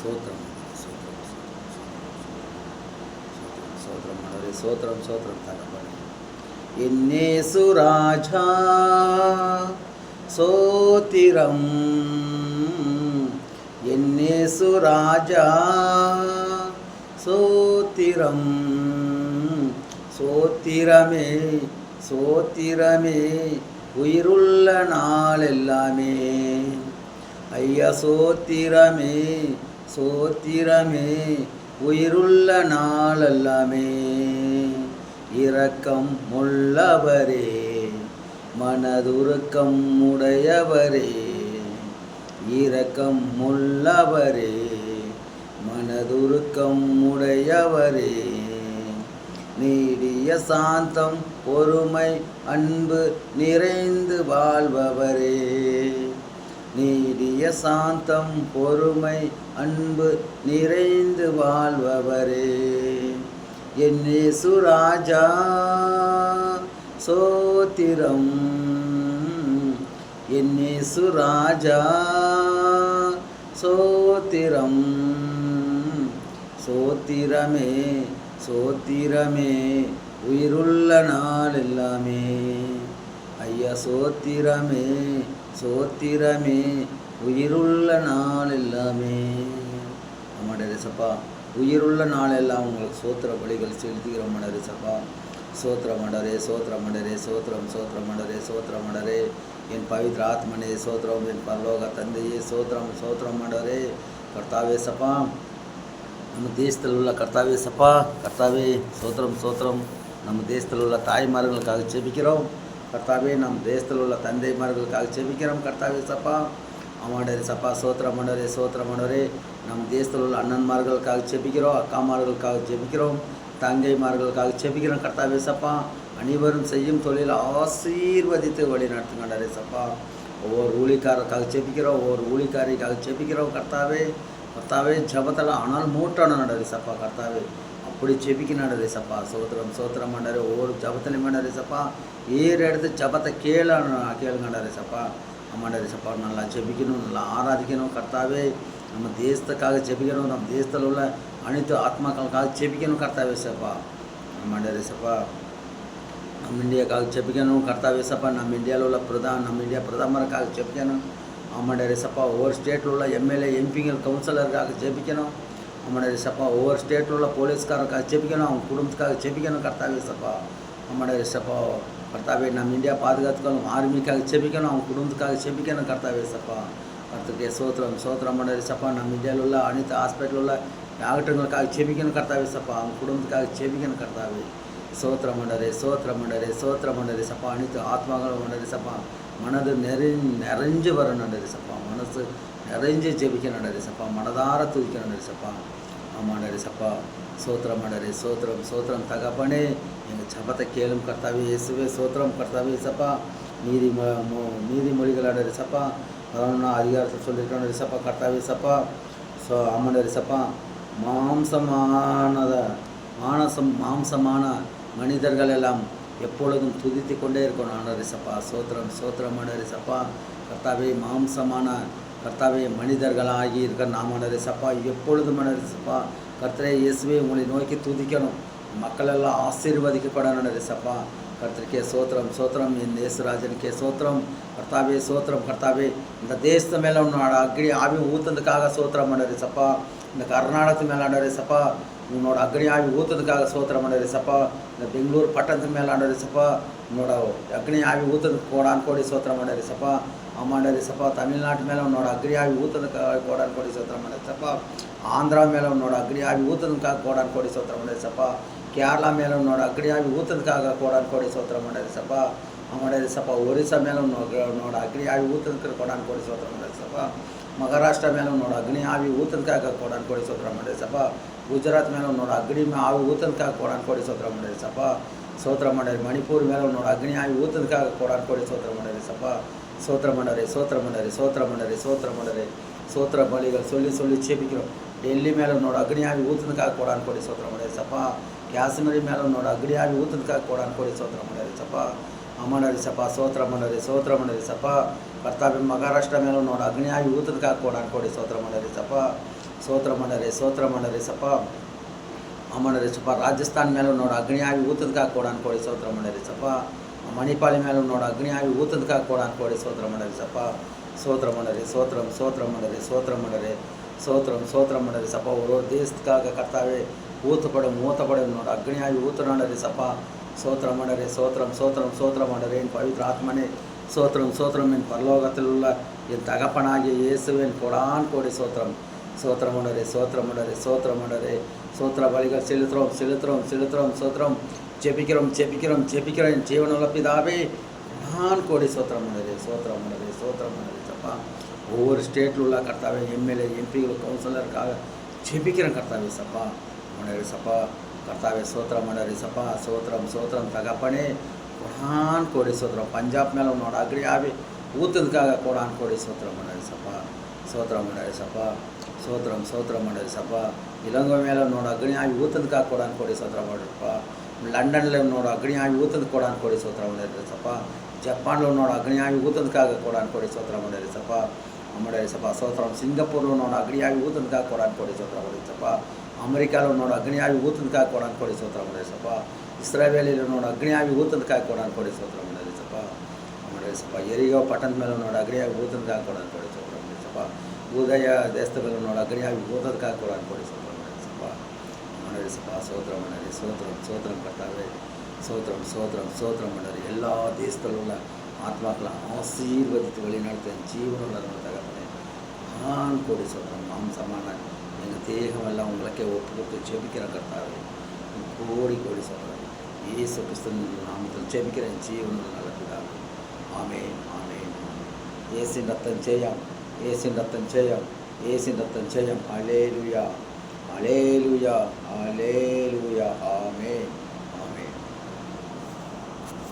சோத்திரம் சோத்திரம் சோத்திரம் மனோரே சோத்திரம் சோத்திரம் தகப்பனே. என்னேசு ராஜா சோத்திரம், என்னேசு ராஜா சோத்திரம், சோத்திரமே சோத்திரமே உயிருள்ள நாள் எல்லாமே. ஐயா சோத்திரமே சோத்திரமே உயிருள்ள நாள் எல்லாமே. இரக்கம் உள்ளவரே, மனதுருக்கம் உடையவரே, இரக்கம் உள்ளவரே, மனதுருக்கம் உடையவரே. நீடிய சாந்தம் பொறுமை அன்பு நிறைந்து வாழ்பவரே, நீடிய சாந்தம் பொறுமை அன்பு நிறைந்து வாழ்பவரே. என்னேசு ராஜா சோத்திரம், என்னேசு ராஜா சோத்திரம், சோத்திரமே சோத்திரமே உயிருள்ள நாள் எல்லாமே. ஐயா சோத்திரமே சோத்திரமே உயிருள்ள நாள் எல்லாமே. ஆமாண்டே சப்பா, உயிருள்ள நாள் எல்லாம் உங்களுக்கு சோத்திர பலிகள் செலுத்துகிறோம் மண்டரே சப்பா. சோத்திர மண்டரே சோத்திர மண்டரே சோத்திரம் சோத்திர மண்டரே சோத்திர மண்டரே. என் பவித்ர ஆத்மனே சோத்திரம், என் பரலோக தந்தையே சோத்திரம் சோத்திரம் மண்டரே. கர்த்தாவே சப்பா, நம்ம தேசத்தில் உள்ள கர்த்தாவே சப்பா, கர்த்தாவே சோத்திரம் சோத்திரம். நம்ம தேசத்தில் உள்ள தாய்மார்களுக்காக செபிக்கிறோம் கர்த்தாவே, நம் தேசத்தில் உள்ள தந்தைமார்களுக்காக செபிக்கிறோம் கர்த்தாவே சப்பா. ஆமாண்டரே சப்பா சோத்திர மண்டரே சோத்திர மண்டரே. நம் தேசத்தில் உள்ள அண்ணன்மார்களுக்காக செபிக்கிறோம், அக்காமார்களுக்காக செபிக்கிறோம், தங்கைமார்களுக்காக செபிக்கிறோம் கர்த்தாவே சப்பா. அனைவரும் செய்யும் தொழில் ஆசீர்வதித்து வழி நடத்துங்கண்டரே சப்பா. ஒவ்வொரு ஊழிக்காரருக்காக செபிக்கிறோம், ஒவ்வொரு ஊழிக்காரிக்காக செபிக்கிறோம் கர்த்தாவே. கர்த்தாவே ஜபத்தில் ஆனால் மூட்டணும் நடரே சப்பா கர்த்தாவே, அப்படி செபிக்க நடரே சப்பா. சோத்திரம் சோத்திரம் மண்டரே. ஒவ்வொரு ஜபத்திலையும் மண்டரே சப்பா, ஏறு எடுத்து ஜபத்தை கேளுங்கண்டரே சப்பா. ஆமாண்டரே சப்பா, நல்லா ஜெபிக்கணும், நல்லா ஆராதிக்கணும் கர்த்தாவே. நம்ம தேசத்துக்காக ஜெபிக்கணும், நம்ம தேசத்தில் உள்ள அனைத்து ஆத்மாக்களுக்காக ஜெபிக்கணும் கர்த்தாவே சப்பா. ஆமாண்டரே சப்பா, நம்ம இந்தியாவுக்காக ஜெபிக்கணும் கர்த்தாவே சப்பா. நம்ம இந்தியாவில் உள்ள நம்ம இந்தியா பிரதமருக்காக ஜெபிக்கணும். ஆமாண்டரே சப்பா, ஒவ்வொரு ஸ்டேட்டில் உள்ள எம்எல்ஏ எம்பிங்கள் கவுன்சிலருக்காக ஜெபிக்கணும். ஆமாண்டரே சப்பா, ஒவ்வொரு ஸ்டேட்டில் உள்ள போலீஸ்காரருக்காக ஜெபிக்கணும், அவங்க குடும்பத்துக்காக ஜெபிக்கணும் கர்த்தாவே சப்பா. ஆமாண்டரே சப்பா, கர்த்தாவே நம்ம இந்தியா பாதுகாத்துக்கணும், ஆர்மிக்காக ஜெபிக்கணும், அவங்க குடும்பத்துக்காக ஜெபிக்கணும் கர்த்தாவே சப்பா. கர்த்தருக்கே சோத்திரம் சோத்திரம் மண்டரே சப்பா. நம்ம இந்தியாவில் உள்ள அனைத்து ஹாஸ்பிட்டலில் உள்ள டாக்டருங்களுக்காக ஜெபிக்கணும் கர்த்தாவே சப்பா, அவங்க குடும்பத்துக்காக ஜெபிக்கணும் கர்த்தாவே. சோத்திர மண்டரே சோத்திர மண்டரே சோத்திர மண்டரே சப்பா. அனைத்து ஆத்மாக்கள் மண்டரே சப்பா, மனது நிறைஞ்சு வர நடரே சப்பா, மனசு நிறைஞ்சு ஜெபிக்க நடரே சப்பா, மனதார தூக்கிக்க நடரே சப்பா. ஆமாண்டரே சப்பா, சோத்திரம் மண்டரே சோத்திரம் சோத்திரம் தகப்பனே. எங்கள் ஜபத்தை கேளும் கர்த்தாவே இயேசுவே சோத்திரம் கர்த்தாவே சப்பா. நீதிமொழிகள் நடரே சப்பா, 11 அதிகாரத்தில் சொல்லியிருக்கோம் சப்பா கர்த்தாவே சப்பா. ஆமாண்டரே சப்பா, மாம்சமான மனிதர்கள் எல்லாம் எப்பொழுதும் துதித்து கொண்டே இருக்கணும் ஆண்டரே சப்பா. சோத்திரம் சோத்திரம் ஆண்டரே சப்பா. கர்த்தாவே மாம்சமான கர்த்தாவே மனிதர்களாகி இருக்கிற நாமாண்டரே சப்பா எப்பொழுதும் ஆண்டரே சப்பா. கர்த்தரே இயேசுவே உங்களை நோக்கி துதிக்கணும், மக்கள் எல்லாம் ஆசீர்வதிக்கப்படணும் சப்பா. கர்த்தருக்கே சோத்திரம் சோத்திரம், என் தேசராஜனுக்கே சோத்திரம் கர்த்தாவே சோத்திரம் கர்த்தாவே. இந்த தேசத்து மேலே உன்னோட அக்னி ஆவி ஊற்றுறதுக்காக சோத்திரம் ஆண்டரே சப்பா. இந்த கர்நாடகத்து மேலே ஆண்டரே சப்பா உன்னோட அக்னி ஆவி ஊற்றுறதுக்காக சோத்திரம் ஆண்டரே சப்பா. இந்த பெங்களூர் பட்டணத்துக்கு மேலே ஆண்டரே சப்பா உன்னோட அக்னி ஆவி ஊற்றுறதுக்கு கோடான் கோடி சோத்திரம் ஆண்டரே சப்பா. ஆமாண்டரே சப்பா, தமிழ்நாட்டு மேலே உன்னோட அக்னி ஆவி ஊற்றுறதுக்காக கோடான் கோடி சோத்திரம் ஆண்டரே சப்பா. ஆந்திரா மேலே உன்னோட அக்னி ஆவி ஊற்றுறதுக்காக கோடான் கோடி சோத்திரம் ஆண்டரே சப்பா. கேரளா மேலே உன்னோட அக்னி ஆவி ஊற்றுறதுக்காக கோடான் கோடி சோத்திரம் ஆண்டரே சப்பா. ஆமாண்டரே சப்பா, ஒரிசா மேலே உன்னோட அக்னி ஆவி ஊற்றுறதுக்கு கோடான் கோடி சோத்திரம் ஆண்டரே சப்பா. மகாராஷ்டிரா மேலே உன்னோட அக்னி ஆவி ஊற்றுறதுக்காக கோடான் கோடி சோத்திரம் ஆண்டரே சப்பா. குஜராத் மேலே உன்னோட அக்னி ஆவி ஊற்றுறதுக்காக கோடான் கோடி சோத்திரம் ஆண்டரே சப்பா. சோத்திரம் ஆண்டரே. மணிப்பூர் மேலே உன்னோட அக்னி ஆவி ஊற்றுறதுக்காக கோடான் கோடி சோத்திரம் ஆண்டரே சப்பா. சோத்திரம் ஆண்டரே சோத்திரம் ஆண்டரே சோத்திரம் ஆண்டரே சோத்திரம் ஆண்டரே. சோத்திர பலிகள் சொல்லி ஜெபிக்கிறோம். டெல்லி மேலே உன்னோட அக்னி ஆவி ஊற்றுறதுக்காக கோடான் கோடி சோத்திரம் ஆண்டரே சப்பா. காஷ்மீரி மேலே உன்னோட அக்னி ஆவி ஊற்றுறதுக்காக கோடான் கோடி சோத்திரம் ஆண்டரே சப்பா. ஆமாண்டரே சப்பா, சோத்திரம் ஆண்டரே சோத்திரம் ஆண்டரே சப்பா. கர்த்தாவே மகாராஷ்டிரா மேலே உன்னோட அக்னி ஆவி ஊற்றுறதுக்காக கோடான் கோடி சோத்திரம் ஆண்டரே சப்பா. சோத்திரமண்டரே சோத்திரமண்டரே சப்பா ஆமாண்டரே சப்பா ராஜஸ்தான் மேலே உன்னோட அக்னியாவி ஊற்றுறதுக்காக கோடான் கோடி சோத்திரமண்டரே சப்பா மணிப்பாலி மேலே உன்னோட அக்னியாவி ஊற்றுறதுக்காக கோடான் கோடி சோத்திரமண்டரே சப்பா சோத்திரமண்டரே சோத்திரம் சோத்திரமண்டரே சோத்திரமண்டரே சோத்திரம் சோத்திரமண்டரே சப்பா ஒரு தேசத்துக்காக கர்த்தாவே ஊற்றப்படும் என்னோட அக்னியாவி ஊற்றுறாண்டரே சப்பா சோத்திரமண்டரே சோத்திரம் சோத்திரம் சோத்திரமண்டரே என் பவித்ர ஆத்மனே சோத்திரம் சோத்திரம் என் பரலோகத்தில் உள்ள என் தகப்பனாகிய இயேசுவின் கோடான் கோடி சோத்திரம் சோத்திரமண்டரே சோத்திரமண்டரே சோத்திரமண்டரே சோத்திர பலிகள் செலுத்துறோம் சோத்திரம் ஜெபிக்கிறோம் என் ஜீவனுள்ள பிதாவே நான் கோடி சோத்திரமண்டரே சோத்திரமண்டரே சப்பா ஒவ்வொரு ஸ்டேட்டில் உள்ள கர்த்தாவே எம்எல்ஏ எம்பிகள் கவுன்சிலருக்காக ஜெபிக்கிறேன் கர்த்தாவே சப்பா மண்டரே சப்பா கர்த்தாவே சோத்திரமண்டரே சப்பா சோத்திரம் தகப்பனே கோடான் கோடி சோத்திரம் பஞ்சாப் மேலே உன்னோட அக்னியாவி ஊற்றுறதுக்காக கோடான் கோடி சோத்திரமண்டரே சப்பா சோத்திரமண்டரே சப்பா சோத்திரமண்டரே சப்பா இலங்கை மேலே உன்னோட அக்னியாவி ஊற்றுறதுக்காக கோடான் கோடி சோத்திரமண்டரே சப்பா லண்டனில் உன்னோட அக்னியாவி ஊற்றுறதுக்கு கோடான் கோடி சோத்திரமண்டரே சப்பா ஜப்பானில் உன்னோட அக்னியாவி ஊற்றுறதுக்காக கோடான் கோடி சோத்திரமண்டரே சப்பா அம்மடரே சப்பா சோத்திரம் சிங்கப்பூரில் உன்னோட அக்னியாவி ஊற்றுறதுக்காக கோடான் கோடி சோத்திரமண்டரே சப்பா அமெரிக்காவில் உன்னோட அக்னியாவி ஊற்றுறதுக்காக கோடான் கோடி சோத்திரமண்டரே சப்பா இஸ்ரேவேலில் உன்னோட அக்னியாவி ஊற்றுறதுக்காக கோடான் கோடி சோத்திரமண்டரே சப்பா அம்மடரே சப்பா எரிகோ பட்டன் மேலே உன்னோட அக்னியாவி ஊற்றுறதுக்காக கோடான் கோடி சோத்திரமண்டரே சப்பா உதய தேசத்தில் உன்னோட அக்னியாவி ஊற்றுறதுக்காக கோடான் கோடி சோத்திரமண்டரே சப்பா அம்மடரே சப்பா சோத்திரமண்டரே சோத்திரம் கர்த்தாவே சோத்திரம் மண்டரே எல்லா தேசத்தில் உள்ள ஆத்மாக்களை ஆசீர்வதித்து வழிநடத்த ஜீவனுள்ள தகப்பனே நான் கோடி சொல்கிறேன் மாம்சமான எங்கள் தேகமெல்லாம் உங்களுக்கே ஒப்பு கொடுத்து ஜெபிக்கிற கர்த்தாவே கோடி சொல்கிறேன் இயேசு கிறிஸ்து நாமத்தில் ஜெபிக்கிறேன் ஜீவனுள்ள நல்ல பிதாவே ஆமென் ஆமென் இயேசுவின் ரத்தம் ஜெயம் ஹல்லேலூயா ஆமென்.